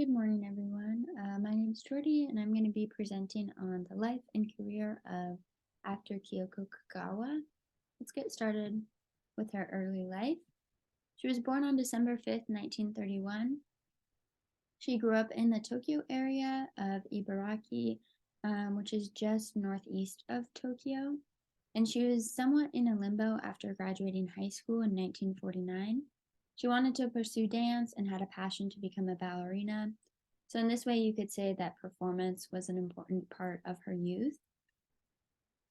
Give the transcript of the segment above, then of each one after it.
Good morning, everyone. My name is Jordy, and I'm going to be presenting on the life and career of actor Kyoko Kagawa. Let's get started with her early life. She was born on December 5th, 1931. She grew up in the Tokyo area of Ibaraki, which is just northeast of Tokyo. And she was somewhat in a limbo after graduating high school in 1949. She wanted to pursue dance and had a passion to become a ballerina. So, in this way, you could say that performance was an important part of her youth.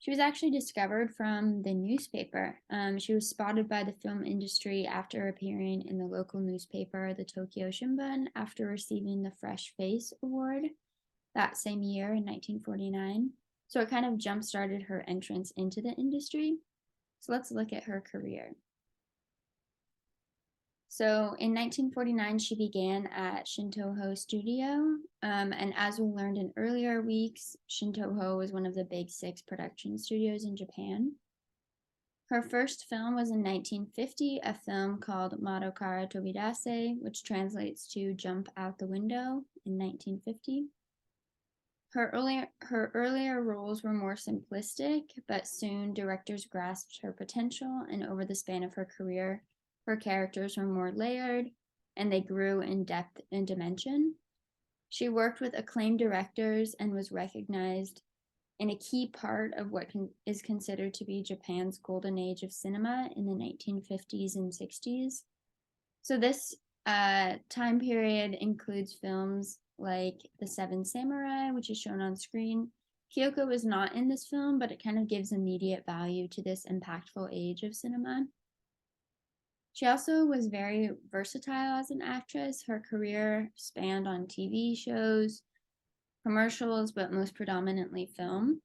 She was actually discovered from the newspaper. She was spotted by the film industry after appearing in the local newspaper, the Tokyo Shimbun, after receiving the Fresh Face Award that same year in 1949. So it kind of jump started her entrance into the industry. So let's look at her career. So in 1949, she began at Shintoho Studio. And as we learned in earlier weeks, Shintoho was one of the big 6 production studios in Japan. Her first film was in 1950, a film called Madokara Tobidase, which translates to Jump Out the Window in 1950. Her earlier roles were more simplistic, but soon directors grasped her potential, and over the span of her career, her characters were more layered, and they grew in depth and dimension. She worked with acclaimed directors and was recognized in a key part of what is considered to be Japan's golden age of cinema in the 1950s and 60s. So this time period includes films like The Seven Samurai, which is shown on screen. Kyoko was not in this film, but it kind of gives immediate value to this impactful age of cinema. She also was very versatile as an actress. Her career spanned on TV shows, commercials, but most predominantly film.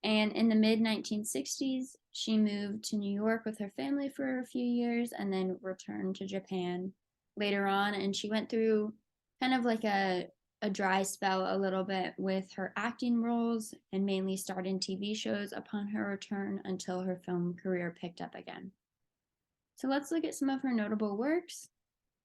And in the mid 1960s, she moved to New York with her family for a few years and then returned to Japan later on. And she went through kind of like a dry spell a little bit with her acting roles and mainly starred in TV shows upon her return until her film career picked up again. So let's look at some of her notable works.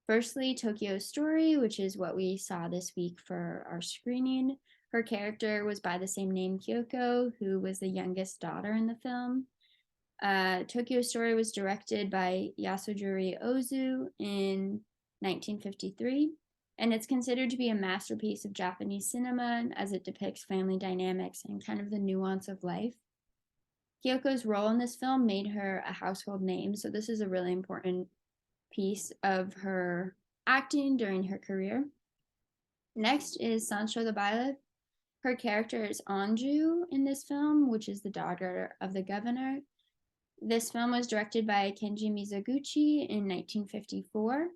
Firstly, Tokyo Story, which is what we saw this week for our screening. Her character was by the same name, Kyoko, who was the youngest daughter in the film. Tokyo Story was directed by Yasujiri Ozu in 1953, and it's considered to be a masterpiece of Japanese cinema as it depicts family dynamics and kind of the nuance of life. Kyoko's role in this film made her a household name, so this is a really important piece of her acting during her career. Next is Sancho the Bailiff. Her character is Anju in this film, which is the daughter of the governor. This film was directed by Kenji Mizoguchi in 1954.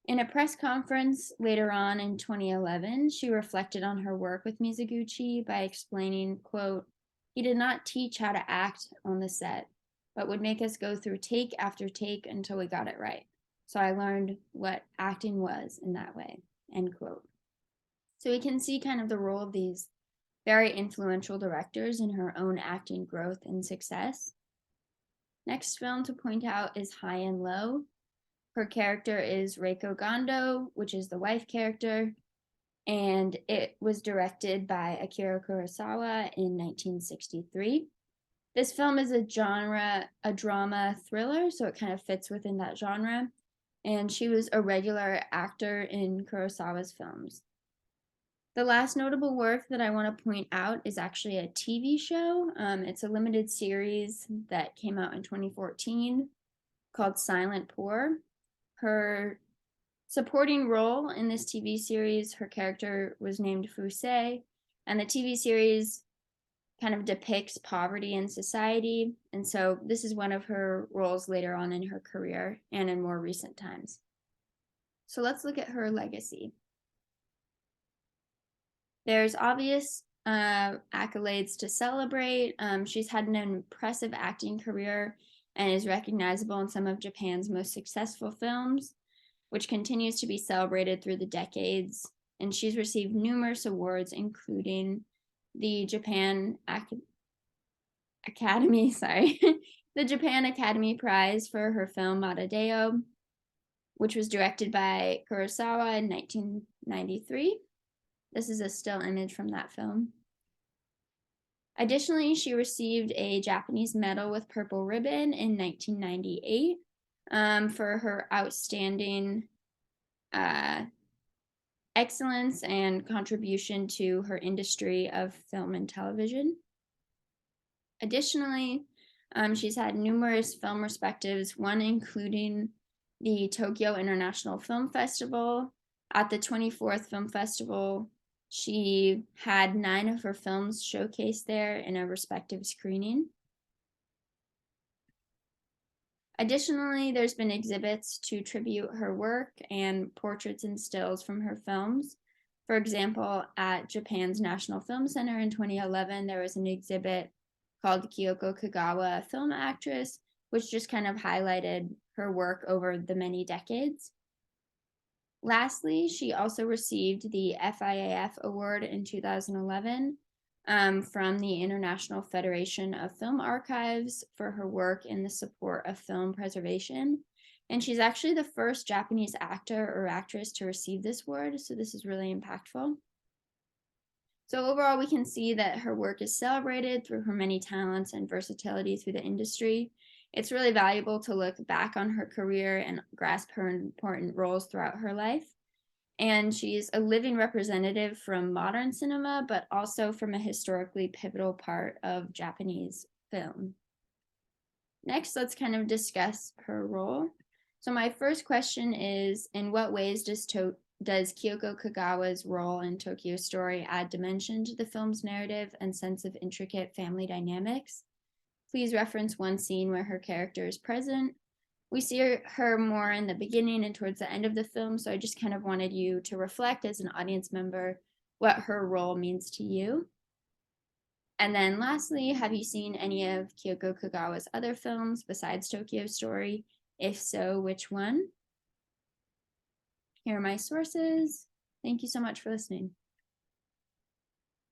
In a press conference later on in 2011, she reflected on her work with Mizoguchi by explaining, quote, "He did not teach how to act on the set, but would make us go through take after take until we got it right. So I learned what acting was in that way," end quote. So we can see kind of the role of these very influential directors in her own acting growth and success. Next film to point out is High and Low. Her character is Reiko Gando, which is the wife character, and it was directed by Akira Kurosawa in 1963. This film is a drama thriller, so it kind of fits within that genre, and she was a regular actor in Kurosawa's films. The last notable work that I want to point out is actually a TV show. It's a limited series that came out in 2014 called Silent Poor. Her supporting role in this TV series, her character was named Fusei, and the TV series kind of depicts poverty in society. And so this is one of her roles later on in her career and in more recent times. So let's look at her legacy. There's obvious accolades to celebrate. She's had an impressive acting career and is recognizable in some of Japan's most successful films, which continues to be celebrated through the decades. And she's received numerous awards, including the Japan Academy, the Japan Academy Prize for her film Madadeo, which was directed by Kurosawa in 1993. This is a still image from that film. Additionally, she received a Japanese medal with purple ribbon in 1998 for her outstanding excellence and contribution to her industry of film and television. Additionally, she's had numerous film respectives, one including the Tokyo International Film Festival. At the 24th Film Festival, she had 9 of her films showcased there in a respective screening. Additionally, there's been exhibits to tribute her work and portraits and stills from her films. For example, at Japan's National Film Center in 2011, there was an exhibit called Kyoko Kagawa, Film Actress, which just kind of highlighted her work over the many decades. Lastly, she also received the FIAF Award in 2011 from the International Federation of Film Archives for her work in the support of film preservation. And she's actually the first Japanese actor or actress to receive this award, so this is really impactful. So overall, we can see that her work is celebrated through her many talents and versatility through the industry. It's really valuable to look back on her career and grasp her important roles throughout her life. And she's a living representative from modern cinema, but also from a historically pivotal part of Japanese film. Next, let's kind of discuss her role. So my first question is, in what ways does Kyoko Kagawa's role in Tokyo Story add dimension to the film's narrative and sense of intricate family dynamics? Please reference one scene where her character is present. We see her more in the beginning and towards the end of the film, so I just kind of wanted you to reflect as an audience member what her role means to you. And then lastly, have you seen any of Kyoko Kagawa's other films besides Tokyo Story? If so, which one? Here are my sources. Thank you so much for listening.